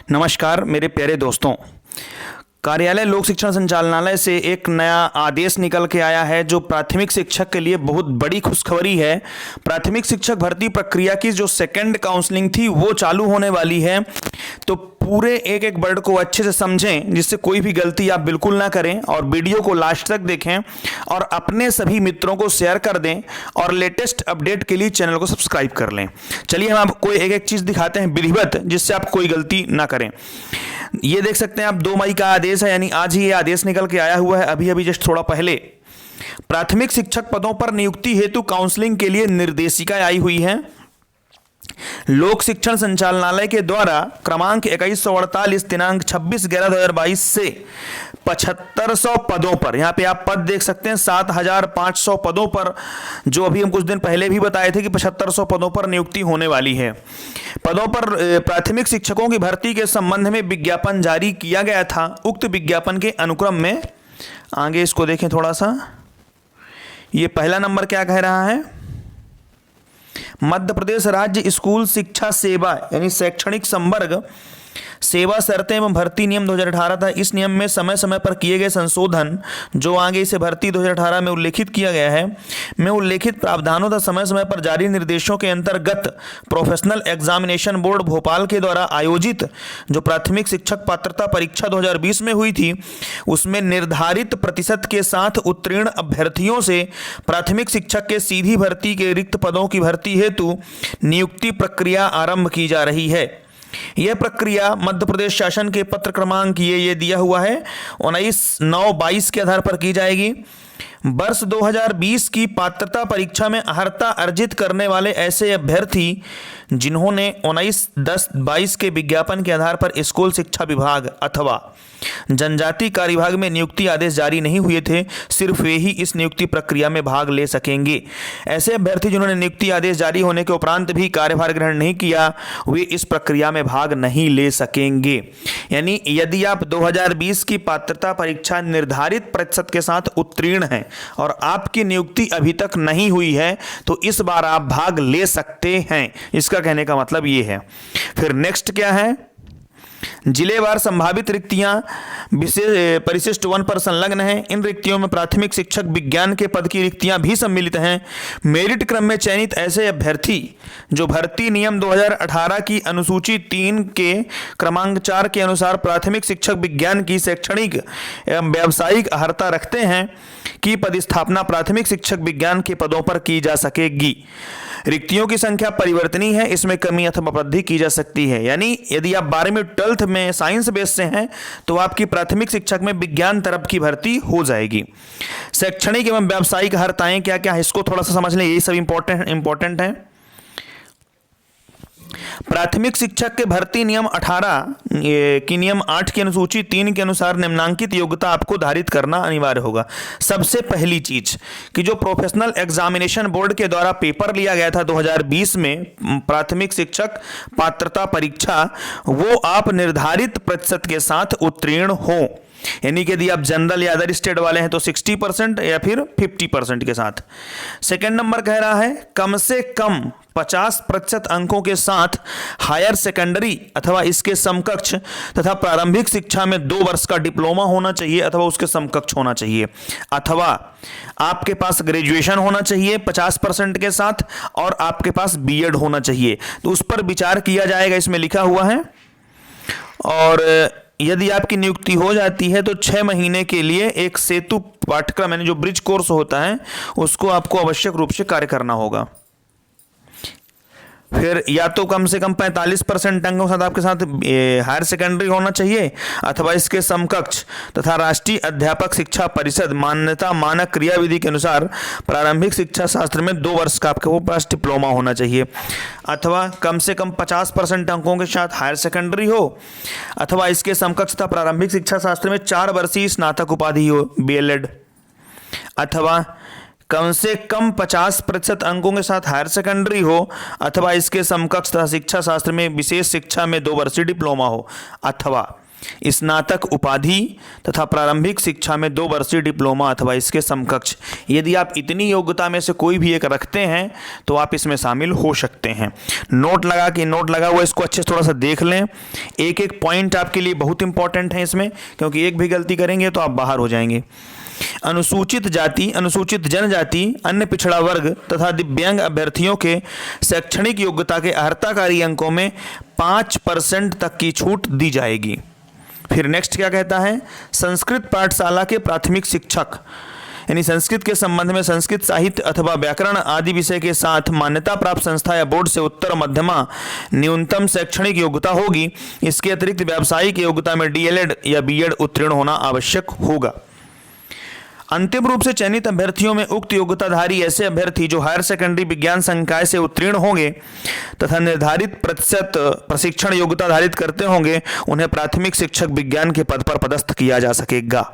नमस्कार मेरे प्यारे दोस्तों। कार्यालय लोक शिक्षण संचालनालय से एक नया आदेश निकल के आया है जो प्राथमिक शिक्षक के लिए बहुत बड़ी खुशखबरी है। प्राथमिक शिक्षक भर्ती प्रक्रिया की जो सेकंड काउंसलिंग थी वो चालू होने वाली है, तो पूरे एक एक वर्ड को अच्छे से समझें जिससे कोई भी गलती आप बिल्कुल ना करें, और वीडियो को लास्ट तक देखें और अपने सभी मित्रों को शेयर कर दें और लेटेस्ट अपडेट के लिए चैनल को सब्सक्राइब कर लें। चलिए हम आपको एक एक चीज़ दिखाते हैं विधिवत, जिससे आप कोई गलती ना करें। ये देख सकते हैं आप 2 मई का आदेश है, यानी आज ही ये आदेश निकल के आया हुआ है, अभी अभी जस्ट थोड़ा पहले। प्राथमिक शिक्षक पदों पर नियुक्ति हेतु काउंसलिंग के लिए निर्देशिका आई हुई है। लोक शिक्षण संचालनालय के द्वारा क्रमांक 2148 दिनांक 26/11/2022 से 7500 पदों पर, यहाँ पे आप पद देख सकते हैं 7500 पदों पर, जो अभी हम कुछ दिन पहले भी बताए थे कि 7500 पदों पर नियुक्ति होने वाली है। पदों पर प्राथमिक शिक्षकों की भर्ती के संबंध में विज्ञापन जारी किया गया था। उक्त विज्ञापन के अनुक्रम में आगे इसको देखें थोड़ा सा, ये पहला नंबर क्या कह रहा है, मध्य प्रदेश राज्य स्कूल शिक्षा सेवा यानी शैक्षणिक संवर्ग सेवा शर्तें एवं भर्ती नियम 2018 था। इस नियम में समय समय पर किए गए संशोधन, जो आगे इसे भर्ती 2018 में उल्लेखित किया गया है, में उल्लेखित प्रावधानों तथा समय समय पर जारी निर्देशों के अंतर्गत प्रोफेशनल एग्जामिनेशन बोर्ड भोपाल के द्वारा आयोजित जो प्राथमिक शिक्षक पात्रता परीक्षा 2020 में हुई थी, उसमें निर्धारित प्रतिशत के साथ उत्तीर्ण अभ्यर्थियों से प्राथमिक शिक्षक के सीधी भर्ती के रिक्त पदों की भर्ती हेतु नियुक्ति प्रक्रिया आरंभ की जा रही है। यह प्रक्रिया मध्य प्रदेश शासन के पत्र क्रमांक ये दिया हुआ है 19/9/22 के आधार पर की जाएगी। वर्ष 2020 की पात्रता परीक्षा में अर्हता अर्जित करने वाले ऐसे अभ्यर्थी जिन्होंने 19/10/22 के विज्ञापन के आधार पर स्कूल शिक्षा विभाग अथवा जनजाति कार्य विभाग में नियुक्ति आदेश जारी नहीं हुए थे, सिर्फ वे ही इस नियुक्ति प्रक्रिया में भाग ले सकेंगे। ऐसे अभ्यर्थी जिन्होंने नियुक्ति आदेश जारी होने के उपरांत भी कार्यभार ग्रहण नहीं किया, वे इस प्रक्रिया में भाग नहीं ले सकेंगे। यानी यदि आप 2020 की पात्रता परीक्षा निर्धारित प्रतिशत के साथ उत्तीर्ण हैं और आपकी नियुक्ति अभी तक नहीं हुई है, तो इस बार आप भाग ले सकते हैं। इसका कहने का मतलब ये है। फिर नेक्स्ट क्या है, जिलेवार संभावित रिक्तियां विशेष परिशिष्ट 1 पर संलग्न हैं। इन रिक्तियों में प्राथमिक शिक्षक विज्ञान के पद की रिक्तियां भी सम्मिलित हैं। मेरिट क्रम में चयनित ऐसे अभ्यर्थी जो भर्ती नियम 2018 की अनुसूची 3 के क्रमांक 4 के अनुसार प्राथमिक शिक्षक विज्ञान की शैक्षणिक एवं व्यावसायिक अर्हता रखते हैं की पदस्थापना प्राथमिक शिक्षक विज्ञान के पदों पर की जा सकेगी। रिक्तियों की संख्या परिवर्तनीय है, इसमें कमी अथवा वृद्धि की जा सकती है। यानी यदि आप 12वीं 12th में साइंस बेस से हैं तो आपकी प्राथमिक शिक्षक में विज्ञान तरफ की भर्ती हो जाएगी। शैक्षणिक एवं व्यावसायिक अर्हताएं क्या क्या है, इसको थोड़ा सा समझ लें, यही सब इंपॉर्टेंट है। प्राथमिक शिक्षक के भर्ती नियम 18 की नियम 8 की अनुसूची 3 के अनुसार निम्नांकित योग्यता आपको धारित करना अनिवार्य होगा। सबसे पहली चीज कि जो प्रोफेशनल एग्जामिनेशन बोर्ड के द्वारा पेपर लिया गया था 2020 में प्राथमिक शिक्षक पात्रता परीक्षा, वो आप निर्धारित प्रतिशत के साथ उत्तीर्ण हो। यानी कि यदि आप जनरल या अदर स्टेट वाले हैं तो 60% या फिर 50% के साथ। सेकेंड नंबर कह रहा है कम से कम 50% अंकों के साथ हायर सेकेंडरी अथवा इसके समकक्ष तथा प्रारंभिक शिक्षा में 2 वर्ष का डिप्लोमा होना चाहिए अथवा उसके समकक्ष होना चाहिए, अथवा आपके पास ग्रेजुएशन होना चाहिए 50% के साथ और आपके पास बीएड होना चाहिए। तो उस पर विचार किया जाएगा, इसमें लिखा हुआ है। और यदि आपकी नियुक्ति हो जाती है तो 6 महीने के लिए एक सेतु पाठ्यक्रम यानी जो ब्रिज कोर्स होता है उसको आपको आवश्यक रूप से कार्य करना होगा। फिर या तो कम से कम 45% अंकों के साथ आपके साथ हायर सेकेंडरी होना चाहिए अथवा इसके समकक्ष तथा राष्ट्रीय अध्यापक शिक्षा परिषद मान्यता मानक क्रियाविधि के अनुसार प्रारंभिक शिक्षा शास्त्र में 2 वर्ष का आपके पास डिप्लोमा होना चाहिए, अथवा कम से कम 50% अंकों के साथ हायर सेकेंडरी हो अथवा इसके समकक्ष तथा प्रारंभिक शिक्षा शास्त्र में 4 वर्षीय स्नातक उपाधि हो BLED, अथवा कम से कम 50% अंकों के साथ हायर सेकेंडरी हो अथवा इसके समकक्ष तथा शिक्षा शास्त्र में विशेष शिक्षा में 2 वर्षीय डिप्लोमा हो, अथवा स्नातक उपाधि तथा प्रारंभिक शिक्षा में 2 वर्षीय डिप्लोमा अथवा इसके समकक्ष। यदि आप इतनी योग्यता में से कोई भी एक रखते हैं तो आप इसमें शामिल हो सकते हैं। नोट लगा हुआ इसको अच्छे से थोड़ा सा देख लें। एक एक पॉइंट आपके लिए बहुत इंपॉर्टेंट है इसमें, क्योंकि एक भी गलती करेंगे तो आप बाहर हो जाएंगे। अनुसूचित जाति, अनुसूचित जनजाति, अन्य पिछड़ा वर्ग तथा दिव्यांग अभ्यर्थियों के शैक्षणिक योग्यता के अर्हताकारी अंकों में 5% तक की छूट दी जाएगी। फिर नेक्स्ट क्या कहता है, संस्कृत पाठशाला के प्राथमिक शिक्षक यानी संस्कृत के संबंध में संस्कृत साहित्य अथवा व्याकरण आदि विषय के साथ मान्यता प्राप्त संस्था या बोर्ड से उत्तर मध्यमा न्यूनतम शैक्षणिक योग्यता होगी। इसके अतिरिक्त व्यावसायिक योग्यता में डीएलएड या बीएड उत्तीर्ण होना आवश्यक होगा। अंतिम रूप से चयनित अभ्यर्थियों में उक्त योग्यताधारी ऐसे अभ्यर्थी जो हायर सेकेंडरी विज्ञान संकाय से उत्तीर्ण होंगे तथा निर्धारित प्रतिशत प्रशिक्षण योग्यता धारित करते होंगे, उन्हें प्राथमिक शिक्षक विज्ञान के पद पर पदस्थ किया जा सकेगा।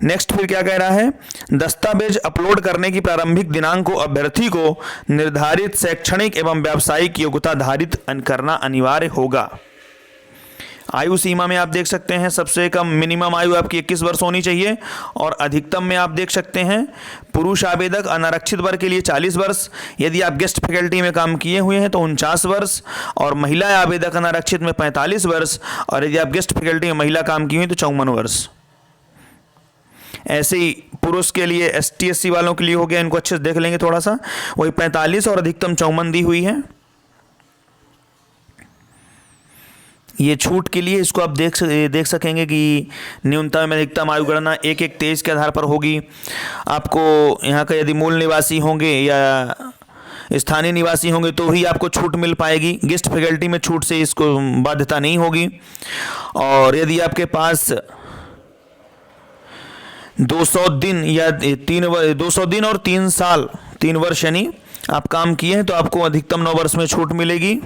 नेक्स्ट फिर क्या कह रहा है, दस्तावेज अपलोड करने की प्रारंभिक दिनांक को अभ्यर्थी को निर्धारित शैक्षणिक एवं व्यावसायिक योग्यता धारित करना अनिवार्य होगा। आयु सीमा में आप देख सकते हैं सबसे कम मिनिमम आयु आपकी 21 वर्ष होनी चाहिए और अधिकतम में आप देख सकते हैं पुरुष आवेदक अनारक्षित वर्ग के लिए 40 वर्ष, यदि आप गेस्ट फैकल्टी में काम किए हुए हैं तो 49 वर्ष, और महिला आवेदक अनारक्षित में 45 वर्ष, और यदि आप गेस्ट फैकल्टी में महिला काम की हुई तो 54 वर्ष। ऐसे ही पुरुष के लिए ST SC वालों के लिए हो गया, इनको अच्छे से देख लेंगे थोड़ा सा, वही 45 और अधिकतम 54 दी हुई है। ये छूट के लिए इसको आप देख सकेंगे कि न्यूनतम अधिकतम आयु गणना 1-1-23 के आधार पर होगी। आपको यहाँ का यदि मूल निवासी होंगे या स्थानीय निवासी होंगे तो ही आपको छूट मिल पाएगी। गेस्ट फैकल्टी में छूट से इसको बाध्यता नहीं होगी। और यदि आपके पास 200 दिन या 200 दिन और 3 साल 3 वर्ष यानी आप काम किए हैं तो आपको अधिकतम 9 वर्ष में छूट मिलेगी।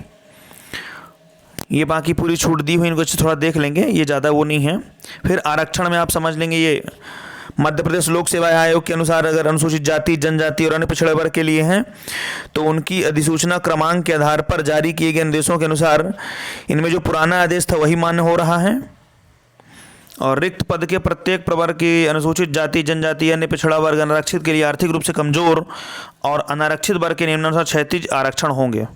ये बाकी पूरी छूट दी हुई, इनको थोड़ा देख लेंगे, ये ज़्यादा वो नहीं है। फिर आरक्षण में आप समझ लेंगे, ये मध्य प्रदेश लोक सेवा आयोग के अनुसार अगर अनुसूचित जाति, जनजाति और अन्य पिछड़े वर्ग के लिए हैं तो उनकी अधिसूचना क्रमांक के आधार पर जारी किए गए निर्देशों के अनुसार इनमें जो पुराना आदेश था वही मान्य हो रहा है। और रिक्त पद के प्रत्येक प्रवर्ग की अनुसूचित जाति, जनजाति, अन्य पिछड़ा वर्ग, अनारक्षित के लिए आर्थिक रूप से कमजोर और अनारक्षित वर्ग के निम्नानुसार क्षैतिज आरक्षण होंगे।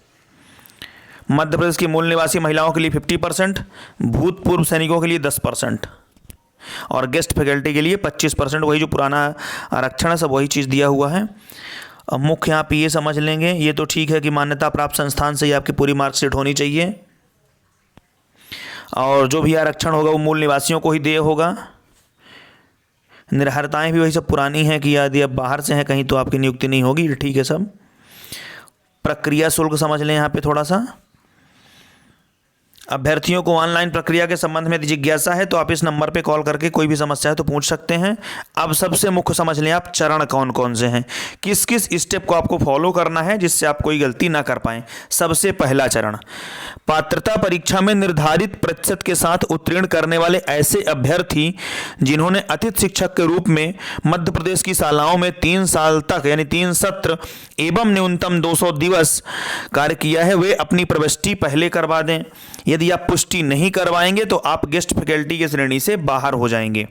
मध्य प्रदेश की मूल निवासी महिलाओं के लिए 50%, भूतपूर्व सैनिकों के लिए 10% और गेस्ट फैकल्टी के लिए 25%। वही जो पुराना आरक्षण है सब वही चीज़ दिया हुआ है। अब मुख्य आप ये समझ लेंगे, ये तो ठीक है कि मान्यता प्राप्त संस्थान से ही आपकी पूरी मार्कशीट होनी चाहिए और जो भी आरक्षण होगा वो मूल निवासियों को ही देय होगा। निर्हरताएँ भी वही सब पुरानी हैं कि यदि आप बाहर से हैं कहीं तो आपकी नियुक्ति नहीं होगी, ठीक है सब। प्रक्रिया शुल्क समझ लें यहाँ पे थोड़ा सा। अभ्यर्थियों को ऑनलाइन प्रक्रिया के संबंध में यदि जिज्ञासा है तो आप इस नंबर पे कॉल करके कोई भी समस्या है तो पूछ सकते हैं। अब सबसे मुख्य समझ लें आप चरण कौन कौन से हैं, किस किस स्टेप को आपको फॉलो करना है जिससे आप कोई गलती ना कर पाएं। सबसे पहला चरण, पात्रता परीक्षा में निर्धारित प्रतिशत के साथ उत्तीर्ण करने वाले ऐसे अभ्यर्थी जिन्होंने अतिथि शिक्षक के रूप में मध्य प्रदेश की शालाओं में 3 साल तक यानी 3 सत्र एवं न्यूनतम 200 दिवस कार्य किया है, वे अपनी प्रविष्टि पहले करवा दें। यदि आप पुष्टि नहीं करवाएंगे तो आप गेस्ट फैकल्टी की श्रेणी से बाहर हो जाएंगे।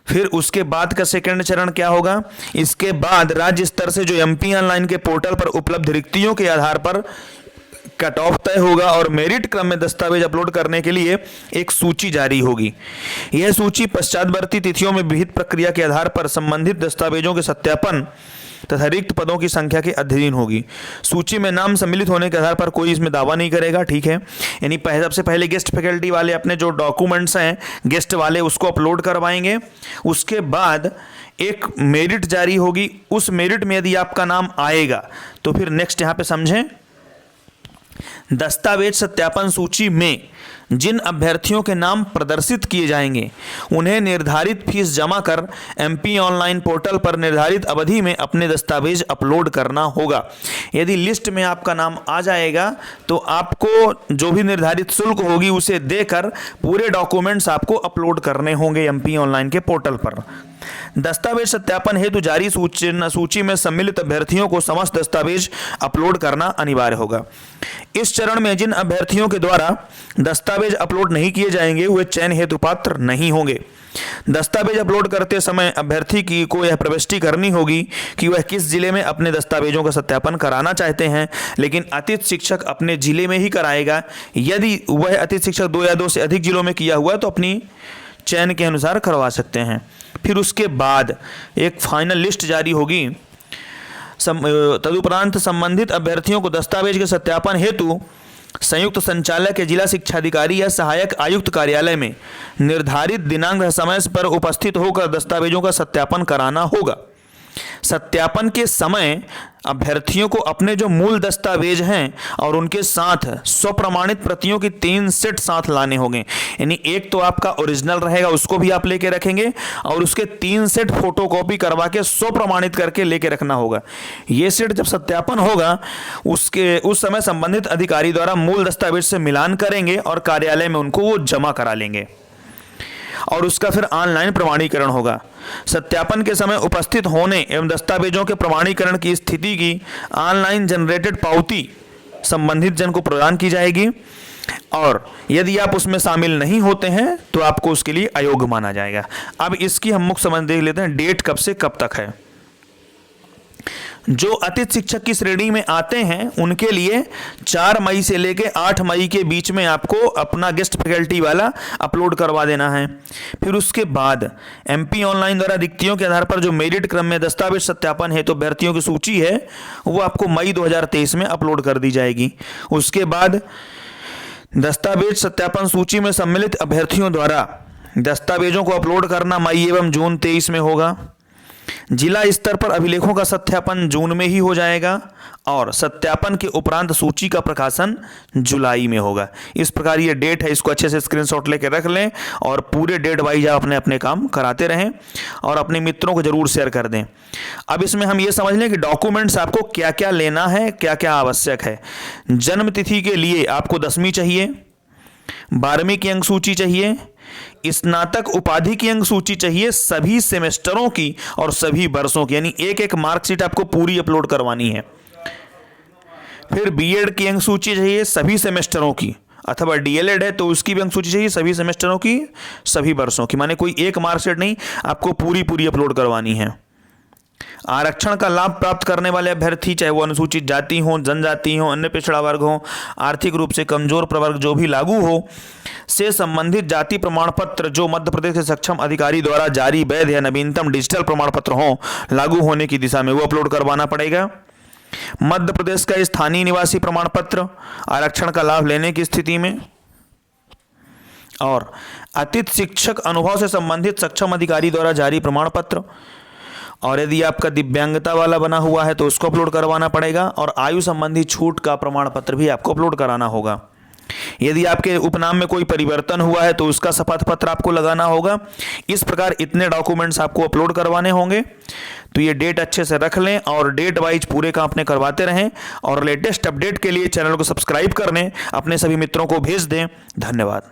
फिर उसके बाद का सेकंड चरण क्या होगा, इसके बाद राज्य स्तर से जो MP ऑनलाइन के पोर्टल पर उपलब्ध रिक्तियों के आधार पर कट ऑफ तय होगा और मेरिट क्रम में दस्तावेज अपलोड करने के लिए एक सूची जारी होगी। यह सूची पश्चातवर्ती तिथियों में विहित प्रक्रिया के आधार पर संबंधित दस्तावेजों के सत्यापन तथा रिक्त पदों की संख्या के अधीन होगी। सूची में नाम सम्मिलित होने के आधार पर कोई इसमें दावा नहीं करेगा, ठीक है। यानी सबसे पहले गेस्ट फैकल्टी वाले अपने जो डॉक्यूमेंट्स हैं गेस्ट वाले उसको अपलोड करवाएंगे। उसके बाद एक मेरिट जारी होगी, उस मेरिट में यदि आपका नाम आएगा तो फिर नेक्स्ट यहाँ पे समझें, दस्तावेज सत्यापन सूची में जिन अभ्यर्थियों के नाम प्रदर्शित किए जाएंगे उन्हें निर्धारित फीस जमा कर MP ऑनलाइन पोर्टल पर निर्धारित अवधि में अपने दस्तावेज अपलोड करना होगा। यदि लिस्ट में आपका नाम आ जाएगा तो आपको जो भी निर्धारित शुल्क होगी उसे देकर पूरे डॉक्यूमेंट्स आपको अपलोड करने होंगे MP ऑनलाइन के पोर्टल पर। दस्तावेज सत्यापन हेतु जारी सूची में सम्मिलित अभ्यर्थियों को समस्त दस्तावेज अपलोड करना अनिवार्य होगा। इस चरण में जिन अभ्यर्थियों के द्वारा दस्तावेज अपलोड नहीं किए जाएंगे वे चयन हेतु पात्र नहीं होंगे। दस्तावेज अपलोड करते समय अभ्यर्थी की को यह प्रविष्टि करनी होगी कि वह किस जिले में अपने दस्तावेजों का सत्यापन कराना चाहते हैं, लेकिन अतिथि शिक्षक अपने जिले में ही कराएगा। यदि वह अतिथि शिक्षक 2 या 2 से अधिक जिलों में किया हुआ तो अपनी चयन के अनुसार करवा सकते हैं। फिर उसके बाद एक फाइनल लिस्ट जारी होगी। तदुपरांत संबंधित अभ्यर्थियों को दस्तावेज के सत्यापन हेतु संयुक्त संचालक या जिला शिक्षा अधिकारी या सहायक आयुक्त कार्यालय में निर्धारित दिनांक व समय पर उपस्थित होकर दस्तावेजों का सत्यापन कराना होगा। सत्यापन के समय अभ्यर्थियों को अपने जो मूल दस्तावेज हैं और उनके साथ स्वप्रमाणित प्रतियों की 3 सेट साथ लाने होंगे। यानी एक तो आपका ओरिजिनल रहेगा, उसको भी आप लेके रखेंगे, और उसके 3 सेट फोटोकॉपी करवा के स्वप्रमाणित करके लेके रखना होगा। ये सेट जब सत्यापन होगा उस समय संबंधित अधिकारी द्वारा मूल दस्तावेज से मिलान करेंगे और कार्यालय में उनको वो जमा करा लेंगे और उसका फिर ऑनलाइन प्रमाणीकरण होगा। सत्यापन के समय उपस्थित होने एवं दस्तावेजों के प्रमाणीकरण की स्थिति की ऑनलाइन जनरेटेड पावती संबंधित जन को प्रदान की जाएगी, और यदि आप उसमें शामिल नहीं होते हैं तो आपको उसके लिए अयोग्य माना जाएगा। अब इसकी हम मुख्य समझ देख लेते हैं, डेट कब से कब तक है। जो अतिथि शिक्षक की श्रेणी में आते हैं उनके लिए 4 मई से लेकर 8 मई के बीच में आपको अपना गेस्ट फैकल्टी वाला अपलोड करवा देना है। फिर उसके बाद एमपी ऑनलाइन द्वारा रिक्तियों के आधार पर जो मेरिट क्रम में दस्तावेज सत्यापन है तो अभ्यर्थियों की सूची है वो आपको मई 2023 में अपलोड कर दी जाएगी। उसके बाद दस्तावेज सत्यापन सूची में सम्मिलित अभ्यर्थियों द्वारा दस्तावेजों को अपलोड करना मई एवं जून 23 में होगा। जिला स्तर पर अभिलेखों का सत्यापन जून में ही हो जाएगा और सत्यापन के उपरांत सूची का प्रकाशन जुलाई में होगा। इस प्रकार ये डेट है, इसको अच्छे से स्क्रीनशॉट लेके रख लें और पूरे डेट वाइज आप अपने अपने काम कराते रहें और अपने मित्रों को जरूर शेयर कर दें। अब इसमें हम ये समझ लें कि डॉक्यूमेंट्स आपको क्या क्या लेना है, क्या क्या आवश्यक है। जन्म तिथि के लिए आपको 10वीं चाहिए, 12वीं की अंक सूची चाहिए, स्नातक उपाधि की अंक सूची चाहिए सभी सेमेस्टरों की और सभी वर्षों की, यानी एक एक मार्कशीट आपको पूरी अपलोड करवानी है। फिर बीएड की अंक सूची चाहिए सभी सेमेस्टरों की, अथवा डीएलएड है तो उसकी भी अंक सूची चाहिए सभी सेमेस्टरों की सभी वर्षों की, माने कोई एक मार्कशीट नहीं, आपको पूरी अपलोड करवानी है। आरक्षण का लाभ प्राप्त करने वाले अभ्यर्थी चाहे वो अनुसूचित जाति हो, जनजाति हो, अन्य पिछड़ा वर्ग हो, आर्थिक रूप से कमजोर प्रवर्ग जो भी लागू हो, से संबंधित जाति प्रमाण पत्र जो मध्य प्रदेश के सक्षम अधिकारी द्वारा जारी वैध या नवीनतम डिजिटल प्रमाण पत्र हो लागू होने की दिशा में वो अपलोड करवाना पड़ेगा। मध्य प्रदेश का स्थानीय निवासी प्रमाण पत्र आरक्षण का लाभ लेने की स्थिति में, और अतिथि शिक्षक अनुभव से संबंधित सक्षम अधिकारी द्वारा जारी प्रमाण पत्र, और यदि आपका दिव्यांगता वाला बना हुआ है तो उसको अपलोड करवाना पड़ेगा, और आयु संबंधी छूट का प्रमाण पत्र भी आपको अपलोड कराना होगा। यदि आपके उपनाम में कोई परिवर्तन हुआ है तो उसका शपथ पत्र आपको लगाना होगा। इस प्रकार इतने डॉक्यूमेंट्स आपको अपलोड करवाने होंगे। तो ये डेट अच्छे से रख लें और डेट वाइज पूरे काम अपने करवाते रहें, और लेटेस्ट अपडेट के लिए चैनल को सब्सक्राइब कर लें, अपने सभी मित्रों को भेज दें। धन्यवाद।